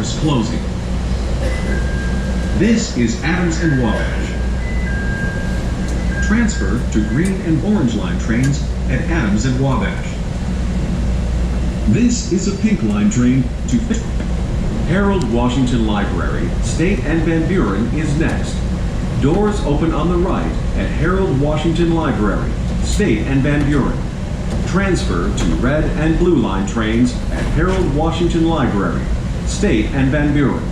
Doors closing. This is Adams and Wabash. Transfer to Green and Orange Line trains at Adams and Wabash. This is a Pink Line train to Harold Washington Library, State and Van Buren is next. Doors open on the right at Harold Washington Library, State and Van Buren. Transfer to Red and Blue Line trains at Harold Washington Library, State and Van Buren.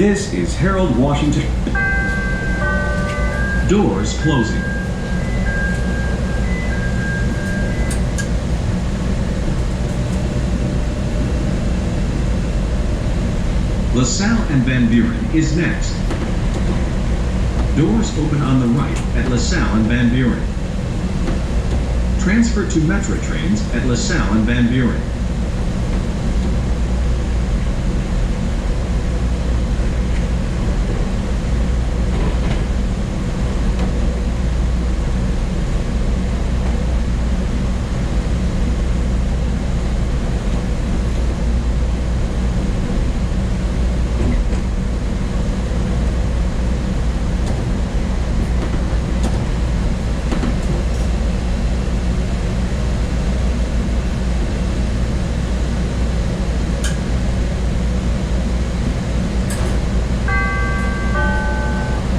This is Harold Washington. Doors closing. LaSalle and Van Buren is next. Doors open on the right at LaSalle and Van Buren. Transfer to Metro trains at LaSalle and Van Buren.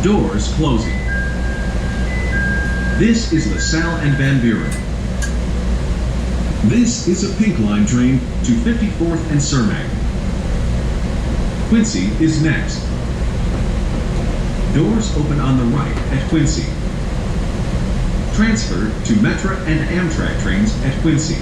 Doors closing. This is LaSalle and Van Buren. This is a Pink Line train to 54th and Cermak. Quincy is next. Doors open on the right at Quincy. Transfer to Metra and Amtrak trains at Quincy.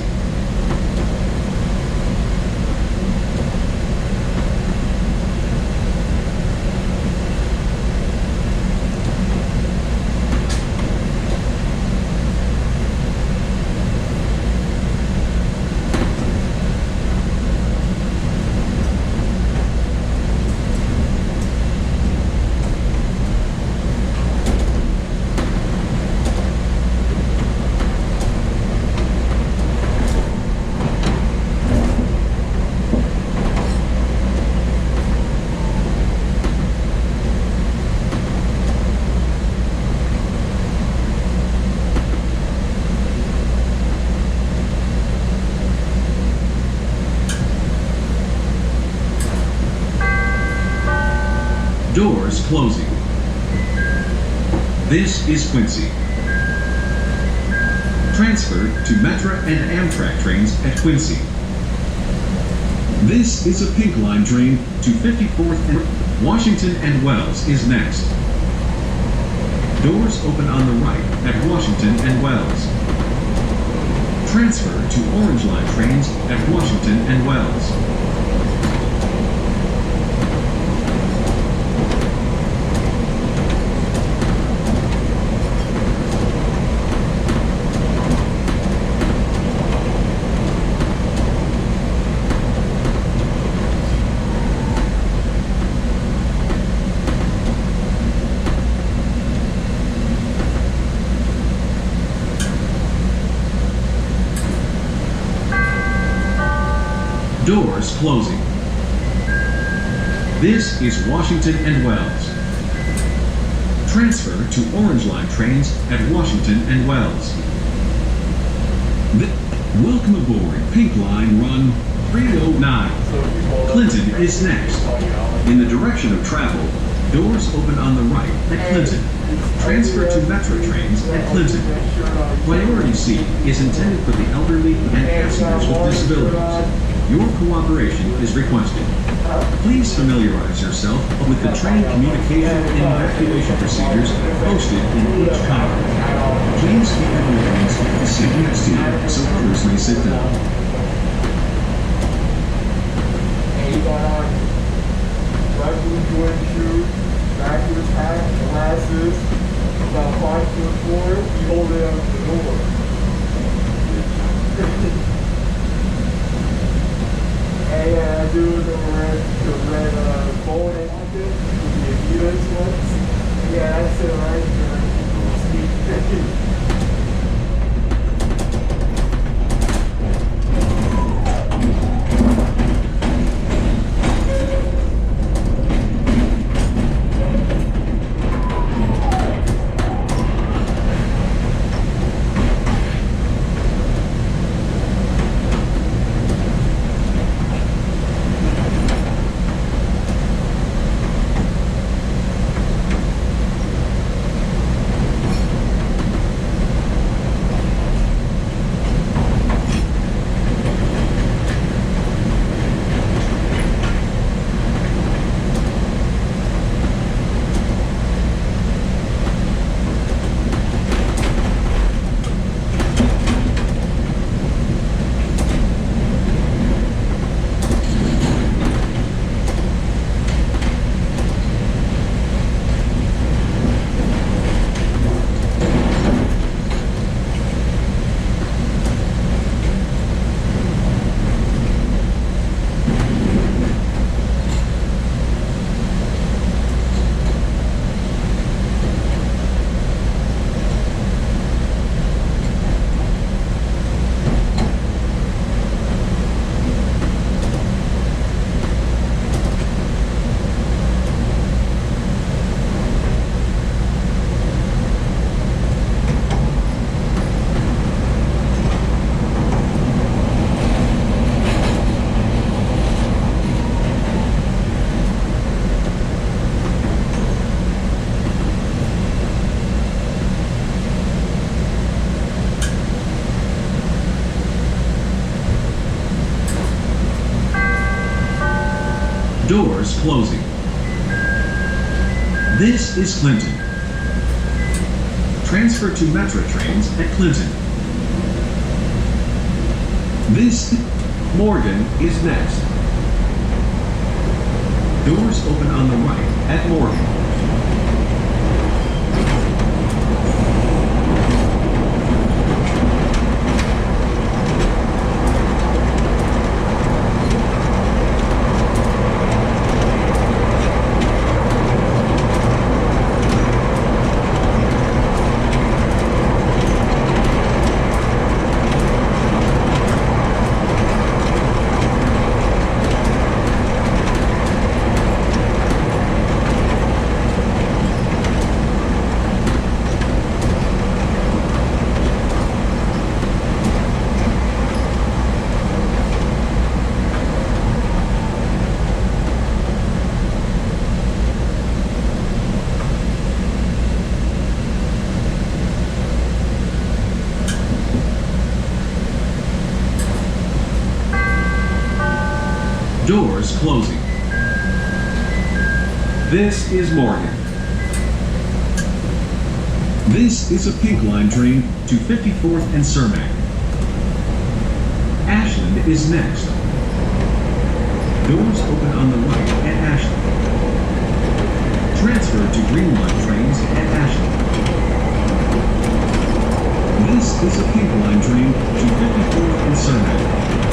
Doors closing. This is Quincy. Transfer to Metra and Amtrak trains at Quincy. This is a Pink Line train to 54th and Washington and Wells is next. Doors open on the right at Washington and Wells. Transfer to Orange Line trains at Washington and Wells. Doors closing. This is Washington and Wells. Transfer to Orange Line trains at Washington and Wells. Welcome aboard Pink Line Run 309. Clinton is next. In the direction of travel, doors open on the right at Clinton. Transfer to Metro trains at Clinton. Priority seat is intended for the elderly and passengers with disabilities. Your cooperation is requested. Please familiarize yourself with the train communication and evacuation procedures posted in each car. Please keep your belongings off the seat next to you so others may sit down. Blue Jordan shoes, backwards hat, glasses, about 5'4", you hold it up the door. And I do the red bowling jacket with the Adidas ones. Yeah, that's it right there. Doors closing. This is Clinton. Transfer to Metro trains at Clinton. This Morgan is next. Doors open on the right at Morgan. Doors closing. This is Morgan. This is a Pink Line train to 54th and Cermak. Ashland is next. Doors open on the right at Ashland. Transfer to Green Line trains at Ashland. This is a Pink Line train to 54th and Cermak.